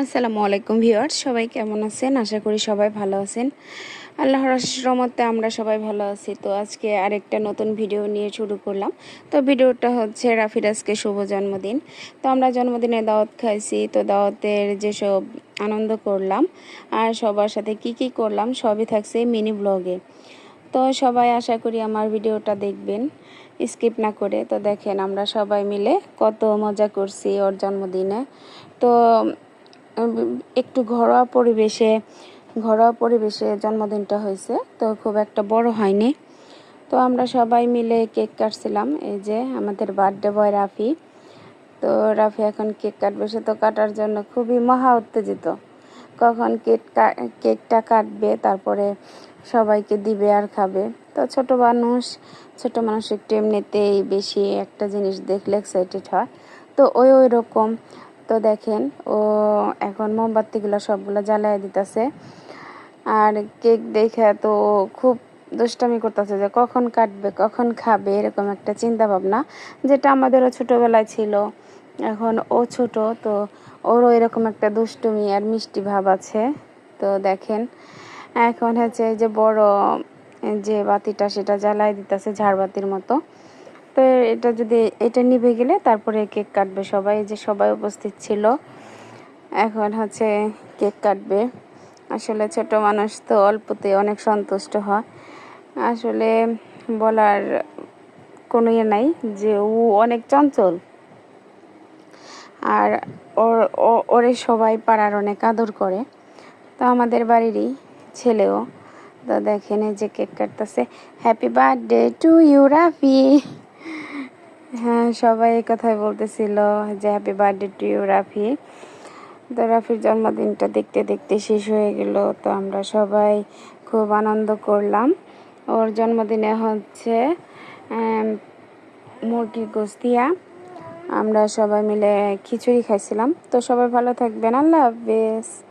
আসসালামু আলাইকুম ভিউয়ার্স, সবাই কেমন আছেন? আশা করি সবাই ভালো আছেন। আল্লাহর রহমতে আমরা সবাই ভালো আছি। তো আজকে আরেকটা নতুন ভিডিও নিয়ে শুরু করলাম। তো ভিডিওটা হচ্ছে রাফির আজকে শুভ জন্মদিন। তো আমরা জন্মদিনে দাওয়াত খাইছি। তো দাওয়াতের যেসব আনন্দ করলাম আর সবার সাথে কি করলাম সবই থাকছে মিনি ব্লগে। তো সবাই আশা করি আমার ভিডিওটা দেখবেন স্কিপ না করে। তো দেখেন আমরা সবাই মিলে কত মজা করছি ওর জন্মদিনে। তো একটু ঘরোয়া পরিবেশে জন্মদিনটা হয়েছে, তো খুব একটা বড় হয়নি। তো আমরা সবাই মিলে কেক কাটছিলাম। এই যে আমাদের বার্থডে বয় রাফি। তো রাফি এখন কেক কাটবে, সে তো কাটার জন্য খুবই মহা উত্তেজিত। কখন কেকটা কাটবে, তারপরে সবাইকে দিবে আর খাবে। তো ছোট মানুষ একটু এমনিতেই বেশি একটা জিনিস দেখলে এক্সাইটেড হয়। তো ওই রকম। তো দেখেন ও এখন মোমবাতিগুলো সবগুলো জ্বালায় দিতেছে। আর কেক দেখে তো খুব দুষ্টামি করতেছে যে কখন কাটবে কখন খাবে, এরকম একটা চিন্তা ভাবনা, যেটা আমাদেরও ছোটোবেলায় ছিল। এখন ও ছোট, তো ওরও এরকম একটা দুষ্টুমি আর মিষ্টি ভাব আছে। তো দেখেন এখন হচ্ছে যে বড় যে বাতিটা সেটা জ্বালাই দিতেছে ঝাড়বাতির মতো। তো এটা নিভে গেলে তারপরে কেক কাটবে সবাই, যে সবাই উপস্থিত ছিল। এখন হচ্ছে কেক কাটবে। আসলে ছোট মানুষ তো অল্পতে অনেক সন্তুষ্ট হয়। আসলে বলার কোনো ইয়ে নাই, যে ও অনেক চঞ্চল। আর ওরে সবাই পাড়ার অনেক আদর করে। তো আমাদের বাড়িরই ছেলেও। তো দেখেন এই যে কেক কাটতেছে। Happy birthday to you Rafi. হ্যাঁ, সবাই এই কথাই বলতেছিল যে happy birthday to you Rafi. তো রাফির জন্মদিনটা দেখতে দেখতে শেষ হয়ে গেল। তো আমরা সবাই খুব আনন্দ করলাম। ওর জন্মদিনে হচ্ছে মুরগির গোশত দিয়া আমরা সবাই মিলে খিচুড়ি খাইছিলাম। তো সবাই ভালো থাকবেন, আল্লাহ হাফেজ।